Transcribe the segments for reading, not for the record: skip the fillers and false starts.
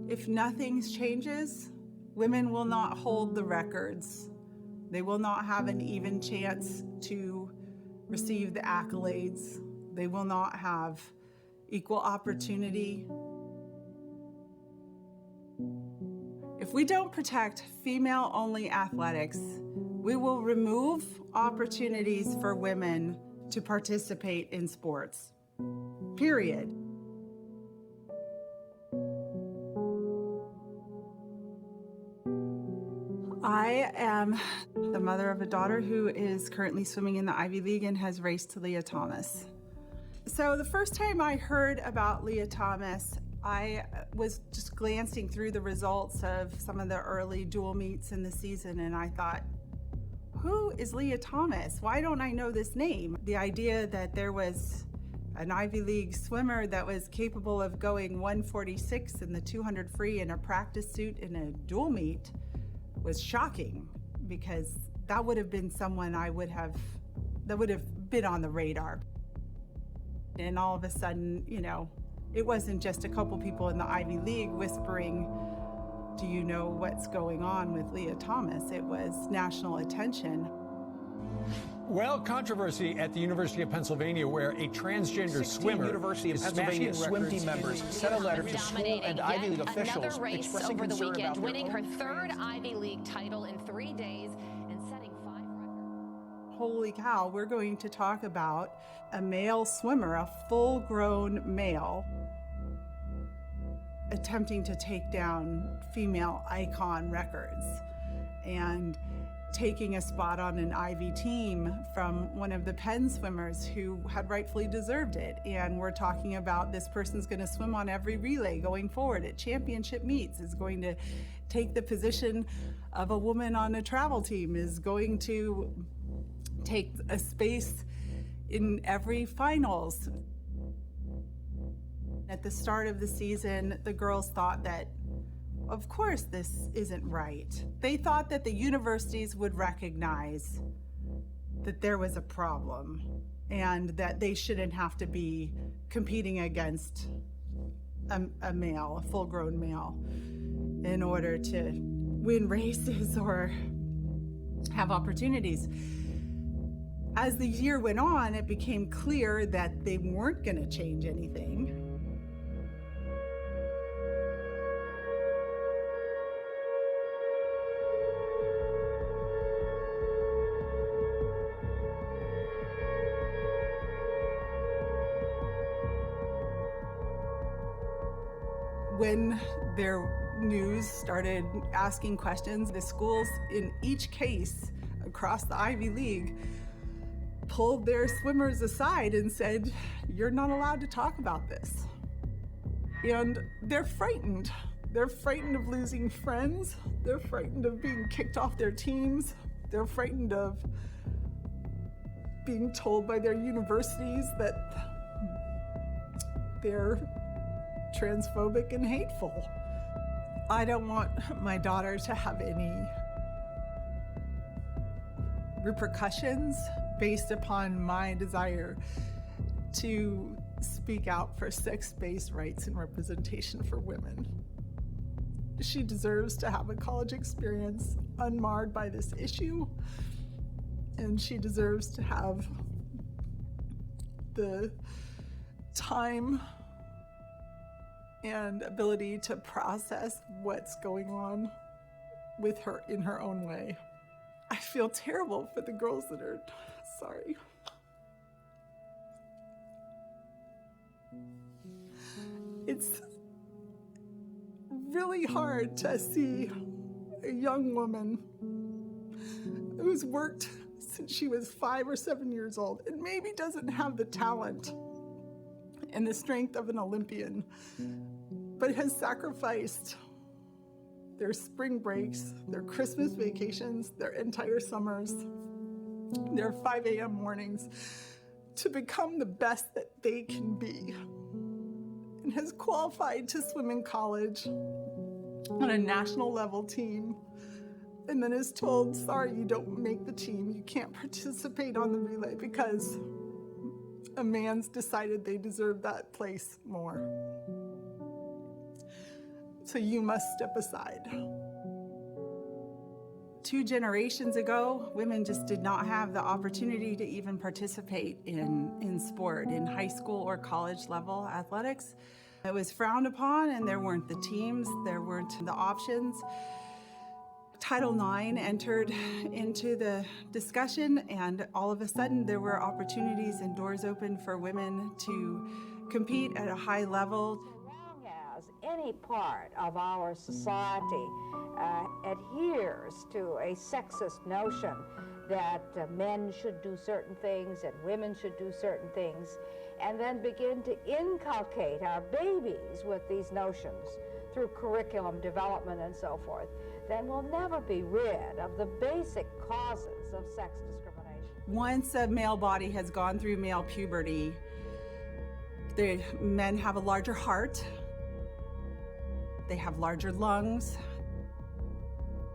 If nothing changes, women will not hold the records. They will not have an even chance to receive the accolades. They will not have equal opportunity. If we don't protect female-only athletics, we will remove opportunities for women to participate in sports. Period. I am the mother of a daughter who is currently swimming in the Ivy League and has raced Leah Thomas. So the first time I heard about Leah Thomas, I was just glancing through the results of some of the early dual meets in the season, and I thought, who is Leah Thomas? Why don't I know this name? The idea that there was an Ivy League swimmer that was capable of going 146 in the 200 free in a practice suit in a dual meet was shocking, because that would have been someone that would have been on the radar. And all of a sudden, it wasn't just a couple people in the Ivy League whispering, do you know what's going on with Leah Thomas? It was national attention. Well, controversy at the University of Pennsylvania, where a transgender swimmer University of Pennsylvania swim team members sent a letter to school and Ivy League officials another race expressing over the concern weekend, about winning her third Ivy League title in 3 days and setting 5 records. Holy cow, we're going to talk about a male swimmer, a full-grown male, attempting to take down female icon records and taking a spot on an Ivy team from one of the Penn swimmers who had rightfully deserved it. And we're talking about this person's going to swim on every relay going forward at championship meets, is going to take the position of a woman on a travel team, is going to take a space in every finals. At the start of the season, the girls thought that, of course, this isn't right. They thought that the universities would recognize that there was a problem and that they shouldn't have to be competing against a male, a full-grown male, in order to win races or have opportunities. As the year went on, it became clear that they weren't going to change anything. When their news started asking questions, the schools in each case across the Ivy League pulled their swimmers aside and said, you're not allowed to talk about this. And they're frightened. They're frightened of losing friends. They're frightened of being kicked off their teams. They're frightened of being told by their universities that they're transphobic and hateful. I don't want my daughter to have any repercussions based upon my desire to speak out for sex-based rights and representation for women. She deserves to have a college experience unmarred by this issue, and she deserves to have the time and ability to process what's going on with her in her own way. I feel terrible for the girls that are sorry. It's really hard to see a young woman who's worked since she was 5 or 7 years old and maybe doesn't have the talent and the strength of an Olympian, but has sacrificed their spring breaks, their Christmas vacations, their entire summers, their 5 a.m. mornings to become the best that they can be, and has qualified to swim in college on a national level team, and then is told, sorry, you don't make the team, you can't participate on the relay because a man's decided they deserve that place more. so you must step aside. 2 generations ago, women just did not have the opportunity to even participate in sport, in high school or college level athletics. It was frowned upon, and there weren't the teams, there weren't the options. Title IX entered into the discussion, and all of a sudden there were opportunities and doors open for women to compete at a high level. So long as any part of our society adheres to a sexist notion that men should do certain things and women should do certain things, and then begin to inculcate our babies with these notions through curriculum development and so forth, then we'll never be rid of the basic causes of sex discrimination. Once a male body has gone through male puberty, the men have a larger heart, they have larger lungs,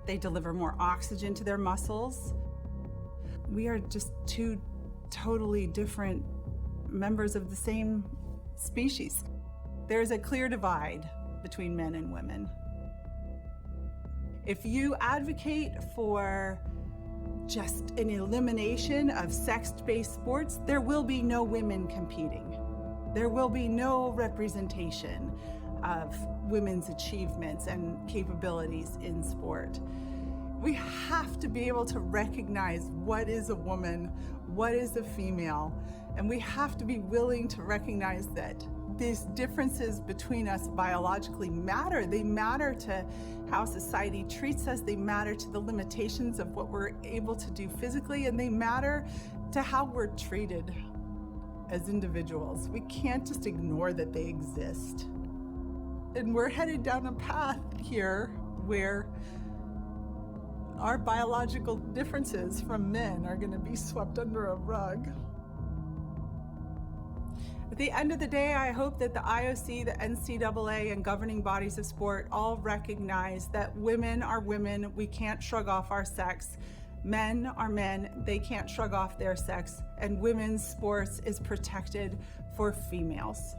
they deliver more oxygen to their muscles. We are just 2 totally different members of the same species. There's a clear divide between men and women. If you advocate for just an elimination of sex-based sports, there will be no women competing. There will be no representation of women's achievements and capabilities in sport. We have to be able to recognize what is a woman, what is a female, and we have to be willing to recognize that these differences between us biologically matter. They matter to how society treats us, they matter to the limitations of what we're able to do physically, and they matter to how we're treated as individuals. We can't just ignore that they exist. And we're headed down a path here where our biological differences from men are going to be swept under a rug. At the end of the day, I hope that the IOC, the NCAA, and governing bodies of sport all recognize that women are women. We can't shrug off our sex. Men are men. They can't shrug off their sex. And women's sports is protected for females.